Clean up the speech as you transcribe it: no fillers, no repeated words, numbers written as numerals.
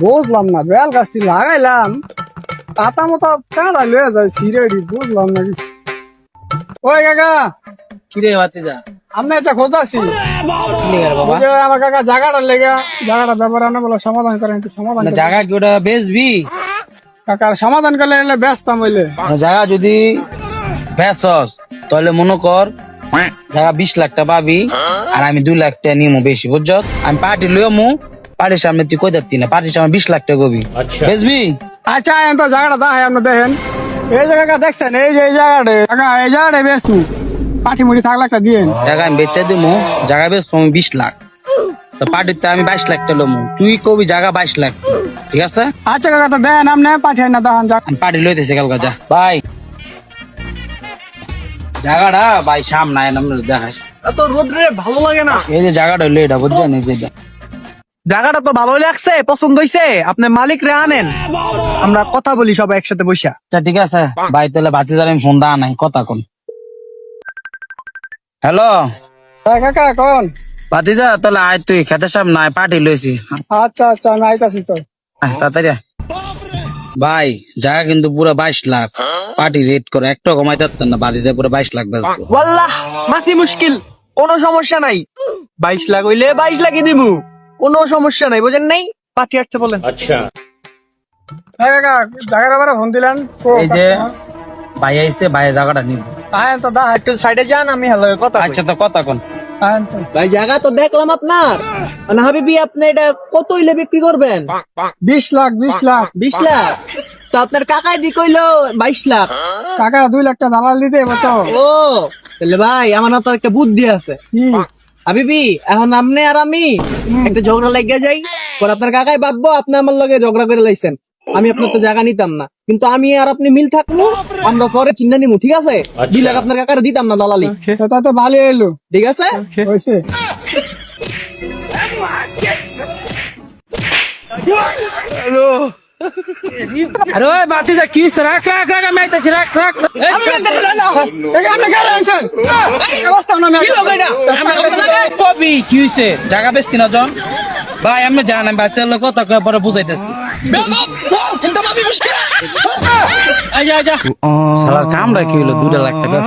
বুঝলাম না, বেল গাছটি লাগাইলাম পাতা মতো কাঁড়া লয়ে যায় সিরেডি, বুঝলাম না কিছু। ওই কাকা, কিরে ভাতিজা আমরা একটা খোঁজ আছি। বাবা আমার কাকা জায়গাটার লেগে জায়গাটা ব্যাপারে আনা বলে সমাধান করেন, একটু সমাধান করেন। জায়গা কি ওটা বেচবি? কাকার সমাধান করলে এলে ব্যস্তাম হইলে। জায়গা যদি বেচস তাহলে মনে কর জায়গা 20 লাখ টাকা পাবি, আর আমি 2 লাখ টাকা নিমু বেশি, বুঝছ? আমি পার্টি লইমু, পার্টির সামনে তুই কই যাচ্ছি না, পার্টির সামনে 20 লাখ টাকা গবি বেচবি। আচ্ছা তো জায়গাটা দেখাই, আপনি দেখেন এই জায়গা দেখছেন, এই যে এই জায়গাটা কাকা, এই জায়গাটা বেশমু পাঠি মুড়ি থাকলে একটা দিয়ে জায়গা আমি বেচে দিমু, জায়গা বেচবো আমি 20 লাখ, তো পার্টিতে আমি 22 লাখ টাকা লমু, তুই কবি জায়গা 22 লাখ, ঠিক আছে? আচ্ছা কাকা, তো দেন আপনি পাঠাই না তখন আমি পার্টি লইতেছি কালকে, যা ভাই জায়গাটা ভাই সামনে দেখাই। এত রোদ্রে ভালো লাগে না। এই যে জায়গাটা হইলো এটা, বুঝছেন? এই যে জায়গাটা তো ভালোই লাগছে, পছন্দ হইছে, আপনি মালিক রে আনেন, আমরা কথা বলি সবাই একসাথে বসা। আচ্ছা ঠিক আছে ভাই, তাহলে ভাতিজার আমি ফোন দা নাই, কথা কোন। হ্যালো কাকা কোন? ভাতিজা, তাহলে আয় তুই খেতে সামনে আয়, পার্টি লইছি। আচ্ছা আচ্ছা, আমি আইতাছি তো। আয় তাড়াতাড়ি আয়। ভাই জায়গা কিন্তু পুরো 22 লাখ, পার্টি রেট করে একটা কমাই যাচ্ছেন না, ভাতিজা পুরো 22 লাখ বেচবো। ওয়াল্লাহ মাফি মুশকিল, কোনো সমস্যা নাই। 22 লাখ হইলে 22 লাখই দিমু, কোনো সমস্যা নাই, বুঝেন নাই? পার্টি আসতে বলেন। হ্যাঁ কাকা, জায়গার ব্যাপারে ফোন দিলেন? এই যে ভাই আইছে, ভাই জায়গাটা নিব। আয়েন তো দা, একটু সাইডে যান, আমি হ্যালো কথা আচ্ছা তো কথা কোন। আয়েন তো। ভাই জায়গা তো দেখলাম আপনার, মানে হাবিবি আপনি এটা কত হইলে বিক্রি করবেন? 20 লাখ 20 লাখ 20 লাখ? তো আপনার কাকাই দি কইলো 22 লাখ। কাকা 2 লাখ টাকা দালাল দিতে বলছো। ও তাহলে ভাই আমার তো একটা বুদ্ধি আছে। কি? হাবিবি এখন আপনি আর আমি একটা ঝগড়া লাগিয়ে যাই, পর আপনার কাকাই ভাববো আপনি আমার লগে ঝগড়া করে লাইছেন, আমি আপনার তো জায়গা নিতাম না, কিন্তু আমি আর আপনি মিল থাকবো, আমরা পরে কিনা নিমু, ঠিক আছে? 2 লাখ আপনার কাকার দিতাম না দালালি, সেটা তো ভালো এলো, ঠিক আছে? হয়েছে। আরে ওই ভাতিজা কি হইছে? রাখ রাখ রাখ, আমি আইতাছি, রাখ রাখ। কবি কি হইছে? জায়গা বেচতি না জন? ভাই আমি জান, আমি বাচ্চার লোক কথা কয়ে পরে বুঝাইতেছি। আচ্ছা আচ্ছা, শালার কামটা কি হইলো? 2 লাখ টাকা